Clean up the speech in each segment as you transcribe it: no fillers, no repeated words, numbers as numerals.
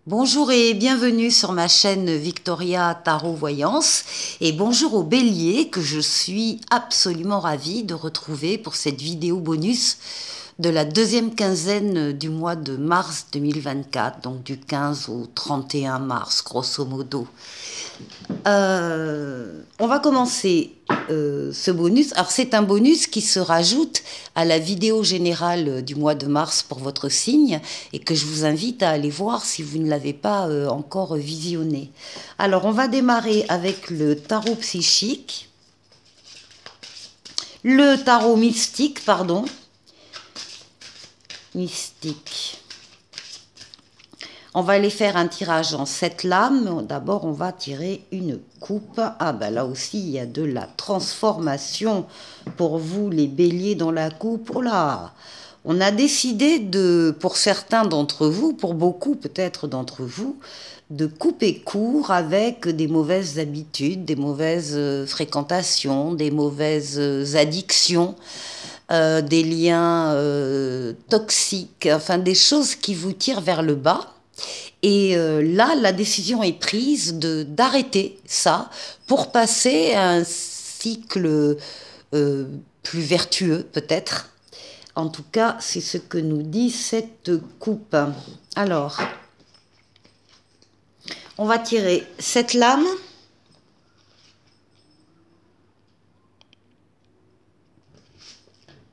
Bonjour et bienvenue sur ma chaîne Victoria Tarot Voyance et bonjour aux béliers que je suis absolument ravie de retrouver pour cette vidéo bonus de la deuxième quinzaine du mois de mars 2024, donc du 15 au 31 mars grosso modo. On va commencer ce bonus. Alors c'est un bonus qui se rajoute à la vidéo générale du mois de mars pour votre signe et que je vous invite à aller voir si vous ne l'avez pas encore visionné. Alors on va démarrer avec le tarot psychique, le tarot mystique, pardon, mystique. On va aller faire un tirage en 7 lames. D'abord, on va tirer une coupe. Ah ben là aussi, il y a de la transformation pour vous, les béliers, dans la coupe. Oh là! On a décidé de, pour certains d'entre vous, pour beaucoup peut-être d'entre vous, de couper court avec des mauvaises habitudes, des mauvaises fréquentations, des mauvaises addictions. Des liens toxiques, enfin des choses qui vous tirent vers le bas. Et là, la décision est prise d'arrêter ça pour passer à un cycle plus vertueux, peut-être. En tout cas, c'est ce que nous dit cette coupe. Alors, on va tirer cette lame.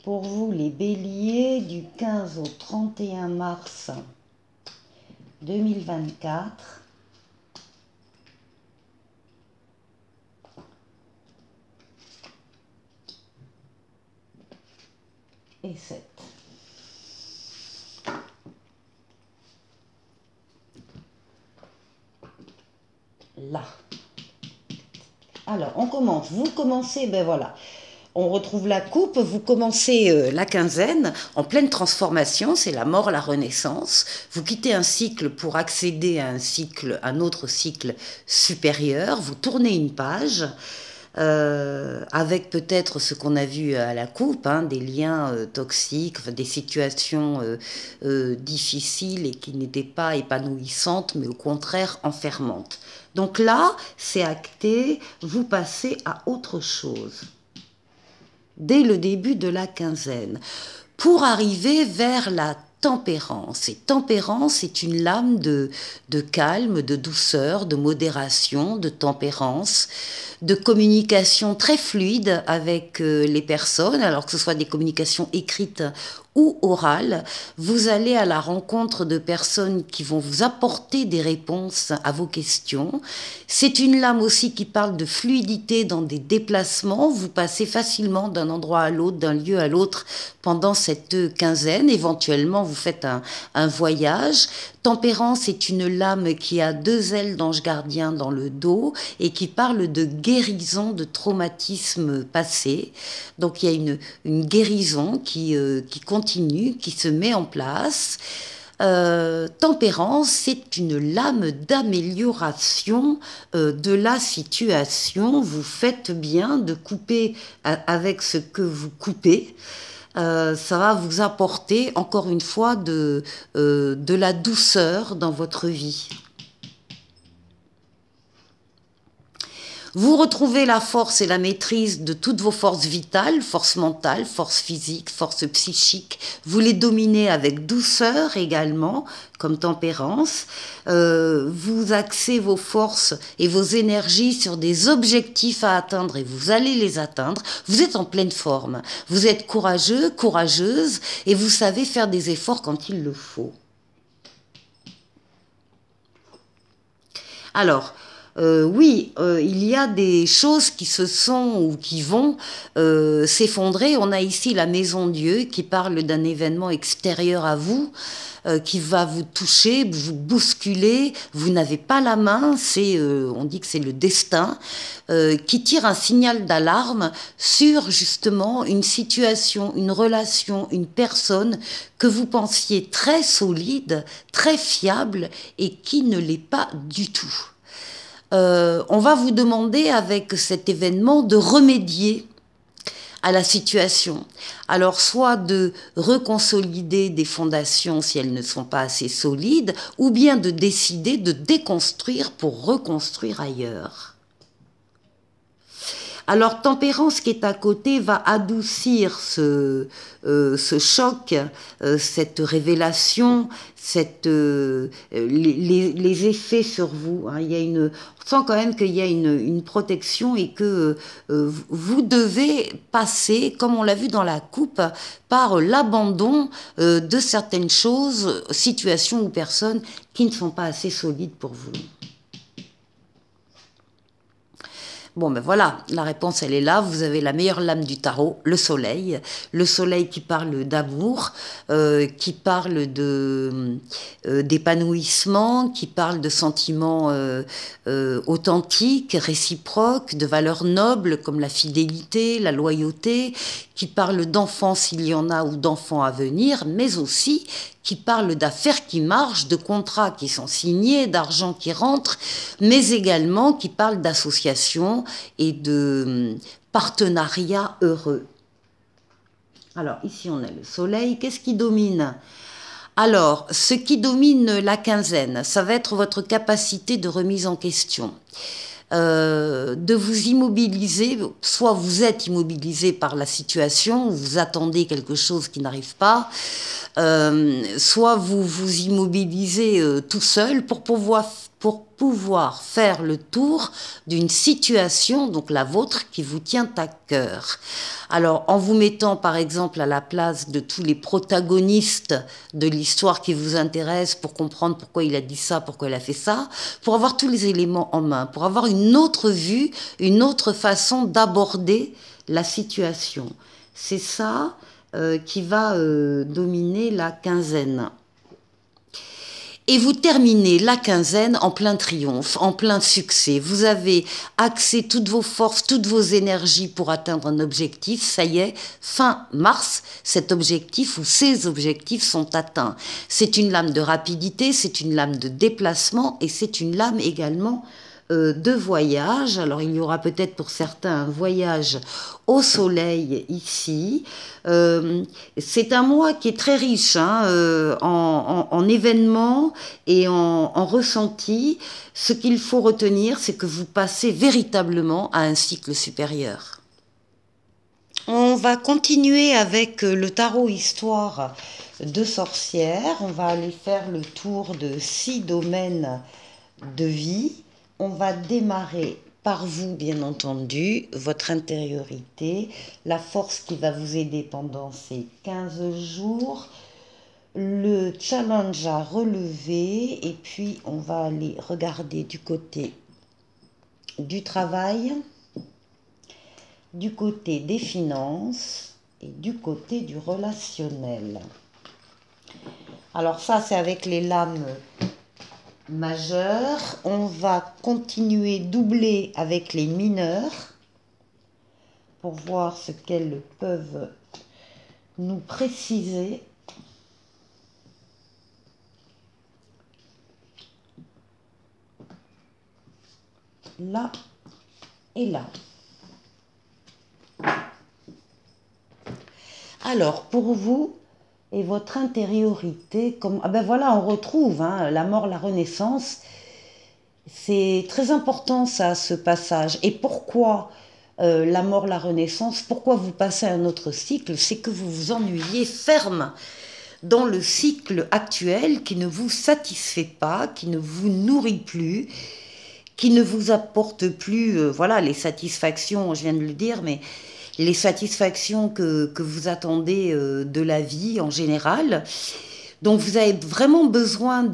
Pour vous, les béliers, du 15 au 31 mars 2024. Et 7. Là. Alors, on commence. Vous commencez, ben voilà. On retrouve la coupe, vous commencez la quinzaine en pleine transformation, c'est la mort, la renaissance. Vous quittez un cycle pour accéder à un autre cycle supérieur. Vous tournez une page avec peut-être ce qu'on a vu à la coupe, hein, des liens toxiques, enfin, des situations difficiles et qui n'étaient pas épanouissantes, mais au contraire enfermantes. Donc là, c'est acté, vous passez à autre chose dès le début de la quinzaine, pour arriver vers la tempérance. Et tempérance est une lame de calme, de douceur, de modération, de tempérance, de communication très fluide avec les personnes, alors que ce soit des communications écrites ou orales. Vous allez à la rencontre de personnes qui vont vous apporter des réponses à vos questions. C'est une lame aussi qui parle de fluidité dans des déplacements. Vous passez facilement d'un endroit à l'autre, d'un lieu à l'autre pendant cette quinzaine. Éventuellement, vous faites un voyage. Tempérance est une lame qui a 2 ailes d'ange gardien dans le dos et qui parle de guérison de traumatismes passés. Donc il y a une guérison qui continue, qui se met en place. Tempérance, c'est une lame d'amélioration de la situation. Vous faites bien de couper avec ce que vous coupez. Ça va vous apporter, encore une fois, de la douceur dans votre vie. Vous retrouvez la force et la maîtrise de toutes vos forces vitales, force mentale, force physique, force psychique. Vous les dominez avec douceur également, comme tempérance. Vous axez vos forces et vos énergies sur des objectifs à atteindre et vous allez les atteindre. Vous êtes en pleine forme. Vous êtes courageux, courageuse et vous savez faire des efforts quand il le faut. Alors, oui, il y a des choses qui se sont ou qui vont s'effondrer. On a ici la maison Dieu qui parle d'un événement extérieur à vous, qui va vous toucher, vous bousculer. Vous n'avez pas la main, on dit que c'est le destin, qui tire un signal d'alarme sur justement une situation, une relation, une personne que vous pensiez très solide, très fiable et qui ne l'est pas du tout. On va vous demander avec cet événement de remédier à la situation. Alors, soit de reconsolider des fondations si elles ne sont pas assez solides, ou bien de décider de déconstruire pour reconstruire ailleurs. Alors, Tempérance qui est à côté va adoucir ce choc, cette révélation, les effets sur vous. Hein. On sent quand même qu'il y a une protection et que vous devez passer, comme on l'a vu dans la coupe, par l'abandon de certaines choses, situations ou personnes qui ne sont pas assez solides pour vous. Bon, ben voilà, la réponse, elle est là. Vous avez la meilleure lame du tarot, le soleil. Le soleil qui parle d'amour, qui parle d'épanouissement, qui parle de sentiments authentiques, réciproques, de valeurs nobles comme la fidélité, la loyauté, qui parle d'enfants s'il y en a ou d'enfants à venir, mais aussi qui parle d'affaires qui marchent, de contrats qui sont signés, d'argent qui rentre, mais également qui parle d'associations et de partenariats heureux. Alors, ici, on a le soleil. Qu'est-ce qui domine ? Alors, ce qui domine la quinzaine, ça va être votre capacité de remise en question. De vous immobiliser, soit vous êtes immobilisé par la situation, vous attendez quelque chose qui n'arrive pas, soit vous vous immobilisez tout seul pour pouvoir faire le tour d'une situation, donc la vôtre, qui vous tient à cœur. Alors, en vous mettant par exemple à la place de tous les protagonistes de l'histoire qui vous intéresse, pour comprendre pourquoi il a dit ça, pourquoi il a fait ça, pour avoir tous les éléments en main, pour avoir une autre vue, une autre façon d'aborder la situation. C'est ça qui va dominer la quinzaine. Et vous terminez la quinzaine en plein triomphe, en plein succès. Vous avez axé toutes vos forces, toutes vos énergies pour atteindre un objectif. Ça y est, fin mars, cet objectif ou ces objectifs sont atteints. C'est une lame de rapidité, c'est une lame de déplacement et c'est une lame également de voyage. Alors il y aura peut-être pour certains un voyage au soleil ici. C'est un mois qui est très riche hein, en événements et en ressentis. Ce qu'il faut retenir, c'est que vous passez véritablement à un cycle supérieur. On va continuer avec le tarot histoire de sorcières. On va aller faire le tour de 6 domaines de vie. On va démarrer par vous, bien entendu, votre intériorité, la force qui va vous aider pendant ces 15 jours, le challenge à relever, et puis on va aller regarder du côté du travail, du côté des finances et du côté du relationnel. Alors ça, c'est avec les lames majeures. On va continuer doubler avec les mineurs pour voir ce qu'elles peuvent nous préciser. Là et là. Alors, pour vous et votre intériorité, comme, ah ben voilà, on retrouve hein, la mort, la renaissance. C'est très important ça, ce passage. Et pourquoi la mort, la renaissance? Pourquoi vous passez à un autre cycle? C'est que vous vous ennuyez ferme dans le cycle actuel qui ne vous satisfait pas, qui ne vous nourrit plus, qui ne vous apporte plus, voilà, les satisfactions, je viens de le dire, mais les satisfactions que vous attendez de la vie en général. Donc vous avez vraiment besoin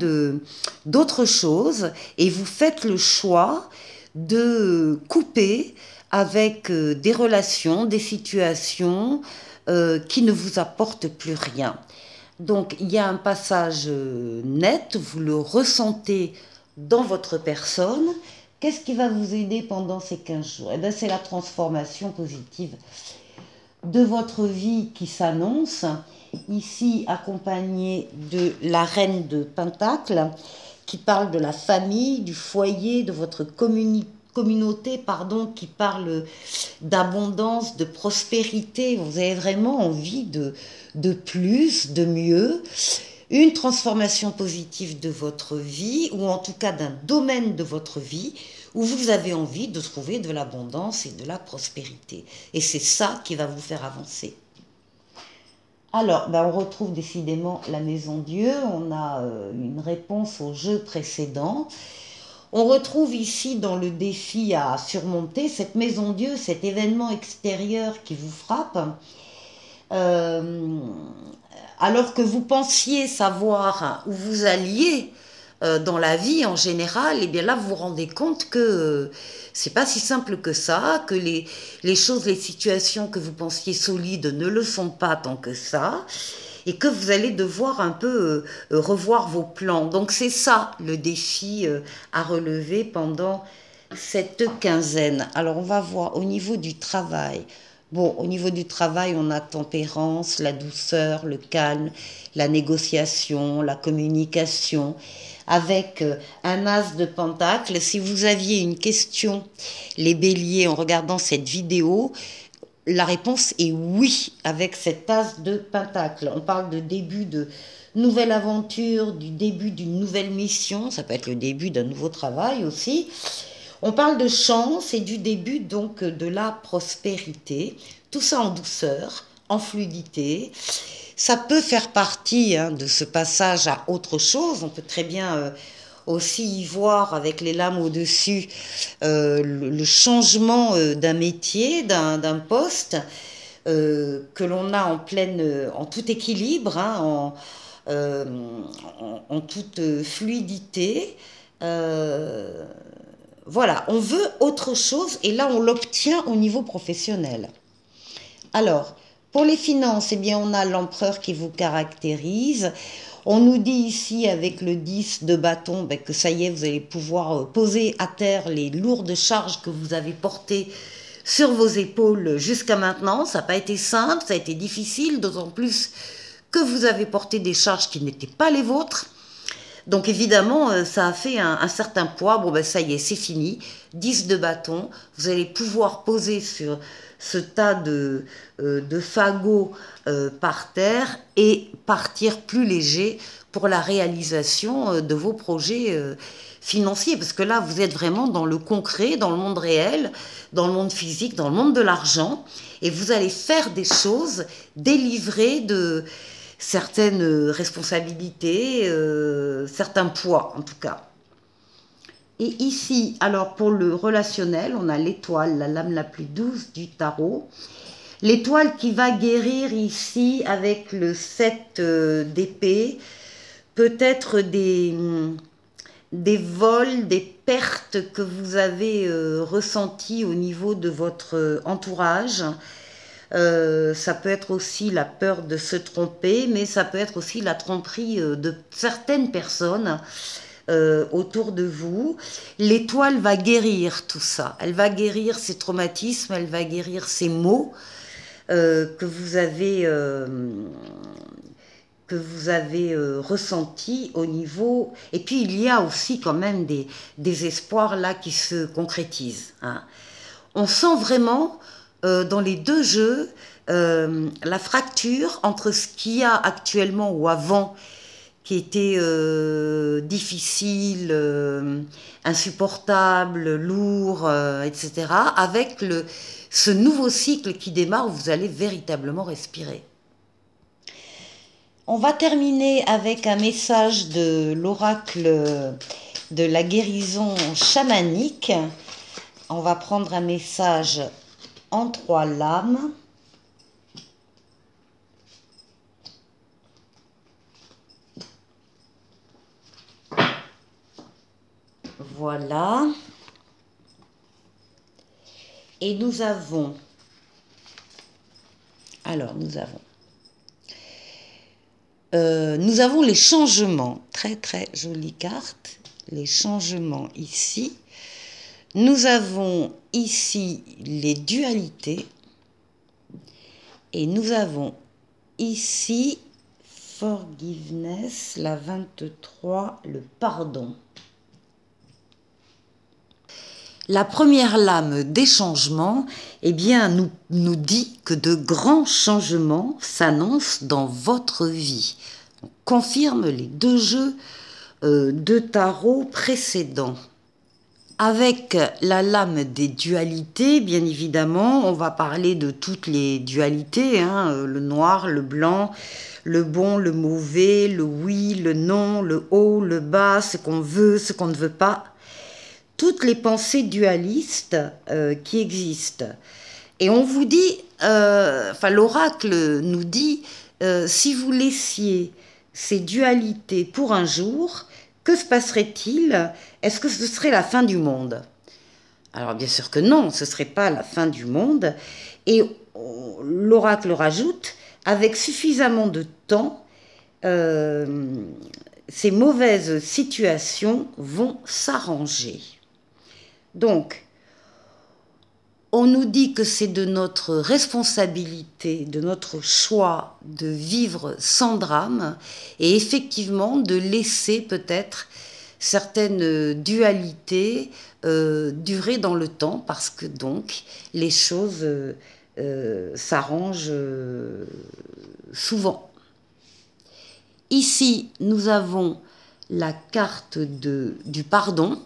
d'autre chose et vous faites le choix de couper avec des relations, des situations qui ne vous apportent plus rien. Donc il y a un passage net, vous le ressentez dans votre personne. Qu'est-ce qui va vous aider pendant ces 15 jours? Eh bien, c'est la transformation positive de votre vie qui s'annonce, ici accompagnée de la reine de Pentacle, qui parle de la famille, du foyer, de votre communauté, pardon, qui parle d'abondance, de prospérité. Vous avez vraiment envie de plus, de mieux. Une transformation positive de votre vie, ou en tout cas d'un domaine de votre vie, où vous avez envie de trouver de l'abondance et de la prospérité. Et c'est ça qui va vous faire avancer. Alors, on retrouve décidément la Maison Dieu. On a une réponse au jeu précédent. On retrouve ici dans le défi à surmonter cette Maison Dieu, cet événement extérieur qui vous frappe. Alors que vous pensiez savoir où vous alliez dans la vie en général, et bien là vous vous rendez compte que c'est pas si simple que ça, que les choses, les situations que vous pensiez solides ne le sont pas tant que ça, et que vous allez devoir un peu revoir vos plans. Donc c'est ça le défi à relever pendant cette quinzaine. Alors on va voir au niveau du travail. Bon, au niveau du travail, on a tempérance, la douceur, le calme, la négociation, la communication, avec un as de pentacle. Si vous aviez une question, les béliers, en regardant cette vidéo, la réponse est oui, avec cet as de pentacle. On parle de début de nouvelle aventure, du début d'une nouvelle mission, ça peut être le début d'un nouveau travail aussi. On parle de chance et du début donc de la prospérité, tout ça en douceur, en fluidité. Ça peut faire partie de ce passage à autre chose. On peut très bien aussi y voir avec les lames au-dessus le changement d'un métier, d'un poste que l'on a en tout équilibre, en toute fluidité. Voilà, on veut autre chose et là on l'obtient au niveau professionnel. Alors, pour les finances, eh bien on a l'empereur qui vous caractérise. On nous dit ici avec le 10 de bâton que ça y est, vous allez pouvoir poser à terre les lourdes charges que vous avez portées sur vos épaules jusqu'à maintenant. Ça n'a pas été simple, ça a été difficile, d'autant plus que vous avez porté des charges qui n'étaient pas les vôtres. Donc évidemment, ça a fait un certain poids. Bon, ça y est, c'est fini. 10 de bâton. Vous allez pouvoir poser sur ce tas de fagots par terre et partir plus léger pour la réalisation de vos projets financiers. Parce que là, vous êtes vraiment dans le concret, dans le monde réel, dans le monde physique, dans le monde de l'argent. Et vous allez faire des choses, délivrer de certaines responsabilités, certains poids en tout cas. Et ici, alors pour le relationnel, on a l'étoile, la lame la plus douce du tarot. L'étoile qui va guérir ici avec le 7 d'épée, peut-être des vols, des pertes que vous avez ressenties au niveau de votre entourage. Ça peut être aussi la peur de se tromper, mais ça peut être aussi la tromperie de certaines personnes autour de vous. L'étoile va guérir tout ça. Elle va guérir ces traumatismes, elle va guérir ces maux que vous avez ressentis au niveau... Et puis il y a aussi quand même des espoirs là qui se concrétisent. On sent vraiment... dans les deux jeux, la fracture entre ce qu'il y a actuellement ou avant, qui était difficile, insupportable, lourd, etc., avec ce nouveau cycle qui démarre où vous allez véritablement respirer. On va terminer avec un message de l'oracle de la guérison chamanique. On va prendre un message en 3 lames. Voilà. Et nous avons... Alors, nous avons les changements. Très, très jolie carte. Les changements ici. Nous avons ici les dualités et nous avons ici forgiveness, la 23, le pardon. La première lame des changements, eh bien, nous dit que de grands changements s'annoncent dans votre vie. On confirme les deux jeux de tarot précédents. Avec la lame des dualités, bien évidemment, on va parler de toutes les dualités, hein, le noir, le blanc, le bon, le mauvais, le oui, le non, le haut, le bas, ce qu'on veut, ce qu'on ne veut pas. Toutes les pensées dualistes qui existent. Et on vous dit, l'oracle nous dit, si vous laissiez ces dualités pour un jour, que se passerait-il? Est-ce que ce serait la fin du monde? Alors bien sûr que non, ce ne serait pas la fin du monde. Et l'oracle rajoute, avec suffisamment de temps, ces mauvaises situations vont s'arranger. Donc, on nous dit que c'est de notre responsabilité, de notre choix de vivre sans drame et effectivement de laisser peut-être certaines dualités durer dans le temps parce que donc les choses s'arrangent souvent. Ici, nous avons la carte du pardon.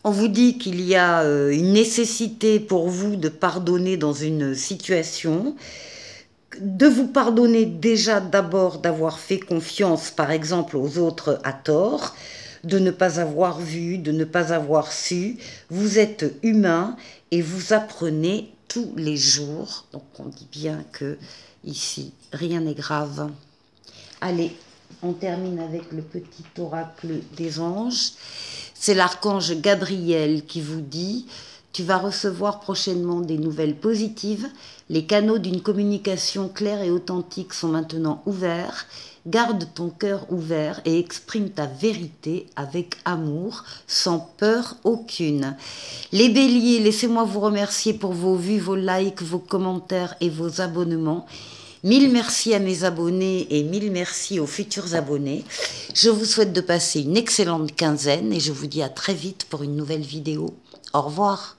On vous dit qu'il y a une nécessité pour vous de pardonner dans une situation, de vous pardonner déjà d'abord d'avoir fait confiance, par exemple, aux autres à tort, de ne pas avoir vu, de ne pas avoir su. Vous êtes humain et vous apprenez tous les jours. Donc on dit bien que ici, rien n'est grave. Allez, on termine avec le petit oracle des anges. C'est l'archange Gabriel qui vous dit « Tu vas recevoir prochainement des nouvelles positives. Les canaux d'une communication claire et authentique sont maintenant ouverts. Garde ton cœur ouvert et exprime ta vérité avec amour, sans peur aucune. Les béliers, laissez-moi vous remercier pour vos vues, vos likes, vos commentaires et vos abonnements. 1000 merci à mes abonnés et 1000 merci aux futurs abonnés. Je vous souhaite de passer une excellente quinzaine et je vous dis à très vite pour une nouvelle vidéo. Au revoir.